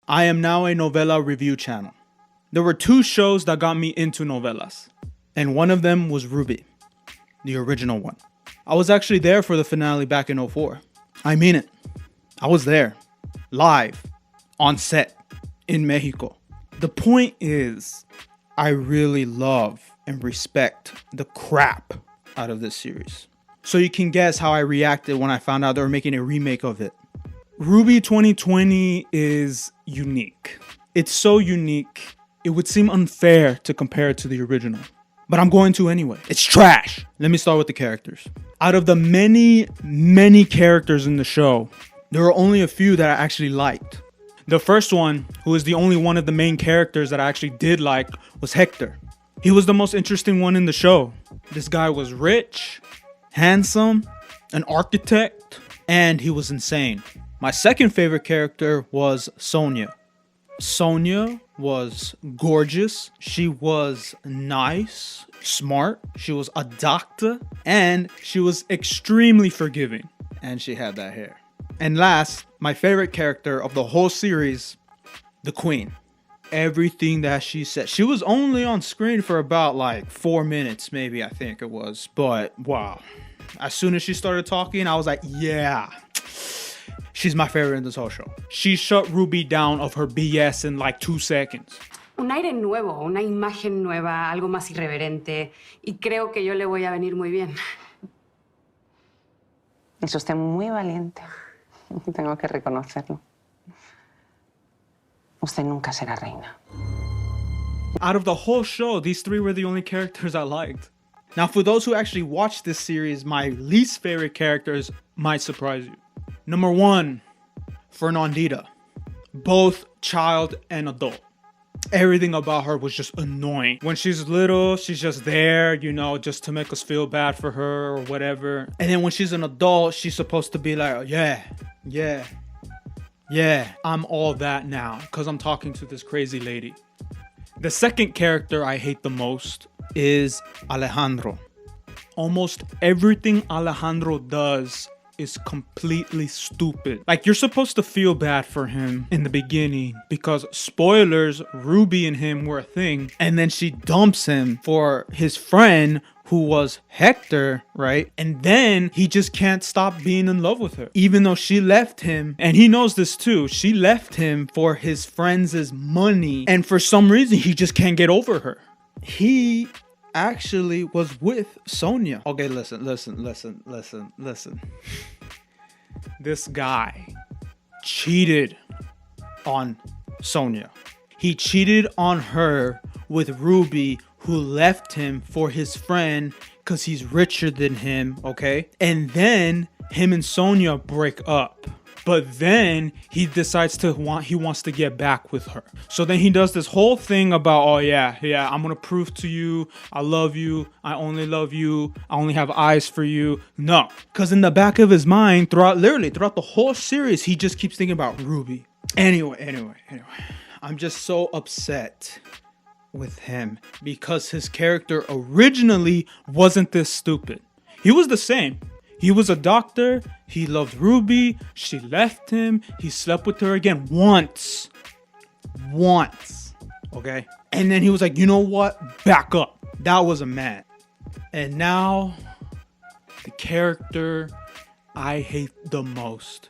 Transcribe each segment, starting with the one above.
I am now a novela review channel. There were two shows that got me into novelas, and one of them was Rubi, the original one. I was actually there for the finale back in 2004. I mean it. I was there, live, on set, in Mexico. The point is, I really love and respect the crap out of this series. So you can guess how I reacted when I found out they were making a remake of it. Rubi 2020 is unique. It's so unique, it would seem unfair to compare it to the original. But I'm going to anyway. It's trash. Let me start with the characters. Out of the many characters in the show, there are only a few that I actually liked. The first one, who is the only one of the main characters that I actually did like, was Hector. He was the most interesting one in the show. This guy was rich, handsome, an architect, and he was insane. My second favorite character was Sonia. Sonia was gorgeous. She was nice, smart. She was a doctor, and she was extremely forgiving. And she had that hair. And last, my favorite character of the whole series, the Queen. Everything that she said. She was only on screen for about like 4 minutes, maybe, I think it was. But wow. As soon as she started talking, I was like, yeah. She's my favorite in this whole show. She shut Ruby down of her BS in like 2 seconds. Un aire nuevo, una imagen nueva, algo más irreverente. Y creo que yo le voy a venir muy bien. Es usted muy valiente. Tengo que reconocerlo. Usted nunca será reina. Out of the whole show, these three were the only characters I liked. Now, for those who actually watched this series, my least favorite characters might surprise you. Number 1, Fernandita. Both child and adult. Everything about her was just annoying. When she's little, she's just there, you know, just to make us feel bad for her or whatever. And then when she's an adult, she's supposed to be like, yeah, I'm all that now because I'm talking to this crazy lady. The second character I hate the most is Alejandro. Almost everything Alejandro does is completely stupid. Like, you're supposed to feel bad for him in the beginning because, spoilers, Ruby and him were a thing, and then she dumps him for his friend who was Hector, right? And then he just can't stop being in love with her, even though she left him, and he knows this too. She left him for his friends' money, and for some reason he just can't get over her. He actually was with Sonia. Okay, listen. This guy cheated on Sonia. He cheated on her with Ruby, who left him for his friend because he's richer than him, okay? And then him and Sonia break up. But then he decides he wants to get back with her. So then he does this whole thing about, oh yeah, I'm gonna prove to you, I love you, I only love you, I only have eyes for you. No, because in the back of his mind, throughout the whole series, he just keeps thinking about Ruby. Anyway, I'm just so upset with him because his character originally wasn't this stupid. He was the same. He was a doctor, he loved Ruby, she left him, he slept with her again once, okay? And then he was like, you know what, back up. That was a man. And now, the character I hate the most,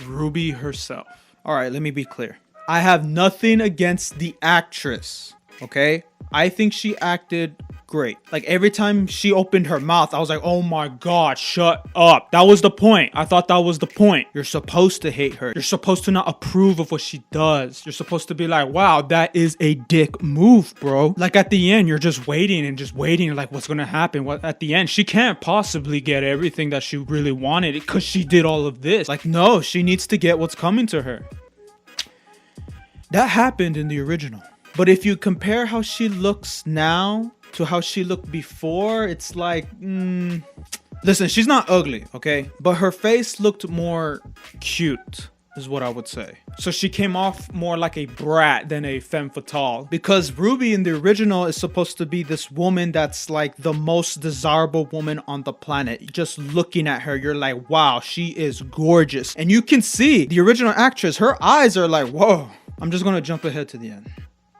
Ruby herself. All right, let me be clear. I have nothing against the actress, okay? I think she acted great. Like, every time she opened her mouth, I was like, oh my god, shut up. That was the point. I thought that was the point. You're supposed to hate her. You're supposed to not approve of what she does. You're supposed to be like, wow, that is a dick move, bro. Like, at the end, you're just waiting, like, what's gonna happen? What at the end? She can't possibly get everything that she really wanted because she did all of this. Like, no, she needs to get what's coming to her. That happened in the original. But if you compare how she looks now to how she looked before, it's like, listen, she's not ugly, okay? But her face looked more cute, is what I would say. So she came off more like a brat than a femme fatale. Because Ruby in the original is supposed to be this woman that's like the most desirable woman on the planet. Just looking at her, you're like, wow, she is gorgeous. And you can see the original actress, her eyes are like, whoa. I'm just gonna jump ahead to the end.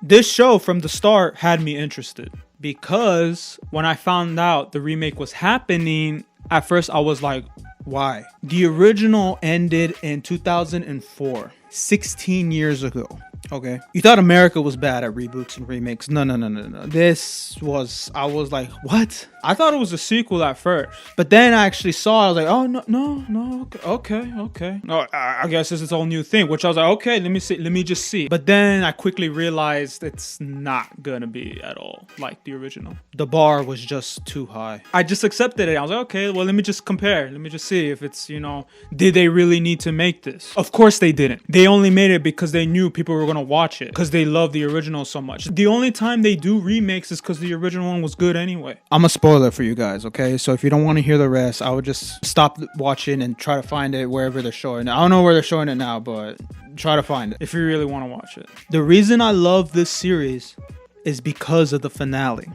This show from the start had me interested because when I found out the remake was happening, at first I was like, why? The original ended in 2004, 16 years ago. Okay. You thought America was bad at reboots and remakes. No. I was like, what? I thought it was a sequel at first. But then I actually saw it. I was like, oh, no. Okay. No, I guess it's its own new thing, which I was like, okay, let me just see. But then I quickly realized it's not gonna be at all like the original. The bar was just too high. I just accepted it. I was like, okay, well, let me just compare. Let me just see if it's, did they really need to make this? Of course they didn't. They only made it because they knew people were gonna watch it because they love the original so much. The only time they do remakes is because the original one was good anyway. I'm a spoiler for you guys, okay? So if you don't want to hear the rest, I would just stop watching and try to find it wherever they're showing it. I don't know where they're showing it now, but try to find it if you really want to watch it. The reason I love this series is because of the finale.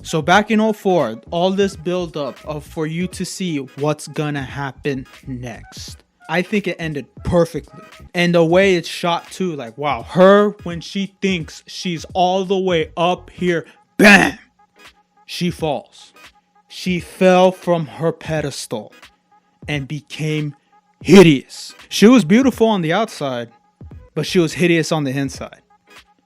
So back in 04, all this build up of for you to see what's gonna happen next. I think it ended perfectly. And the way it's shot too, like, wow, her, when she thinks she's all the way up here, bam, she falls. She fell from her pedestal and became hideous. She was beautiful on the outside, but she was hideous on the inside.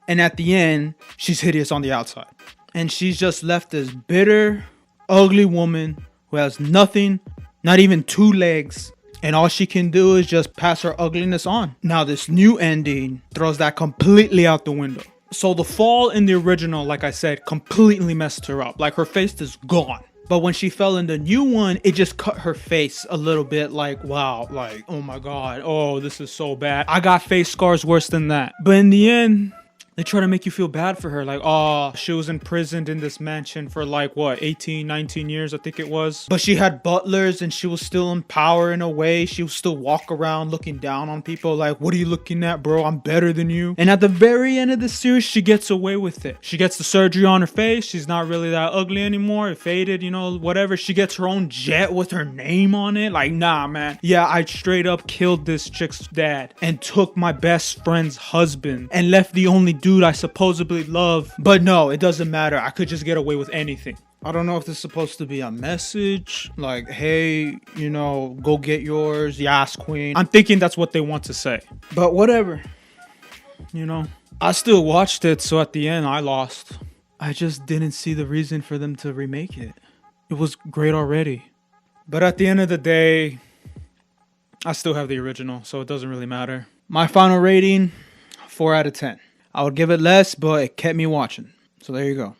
And at the end, she's hideous on the outside. And she's just left this bitter, ugly woman who has nothing, not even 2 legs. And all she can do is just pass her ugliness on. Now this new ending throws that completely out the window. So the fall in the original, like I said, completely messed her up. Like her face is gone. But when she fell in the new one, it just cut her face a little bit, like, wow, like, oh my God, oh, this is so bad. I got face scars worse than that. But in the end, they try to make you feel bad for her. Like, oh, she was imprisoned in this mansion for like, what, 18, 19 years, I think it was. But she had butlers and she was still in power in a way. She would still walk around looking down on people like, what are you looking at, bro? I'm better than you. And at the very end of the series, she gets away with it. She gets the surgery on her face. She's not really that ugly anymore. It faded, whatever. She gets her own jet with her name on it. Like, nah, man. Yeah, I straight up killed this chick's dad and took my best friend's husband and left the only dude I supposedly love. But no, it doesn't matter. I could just get away with anything. I don't know if this is supposed to be a message like, hey, go get yours, yes, queen. I'm thinking that's what they want to say, but whatever. I still watched it, so at the end I lost. I just didn't see the reason for them to remake it. It was great already. But at the end of the day, I still have the original, so it doesn't really matter. My final rating, 4 out of 10. I would give it less, but it kept me watching. So there you go.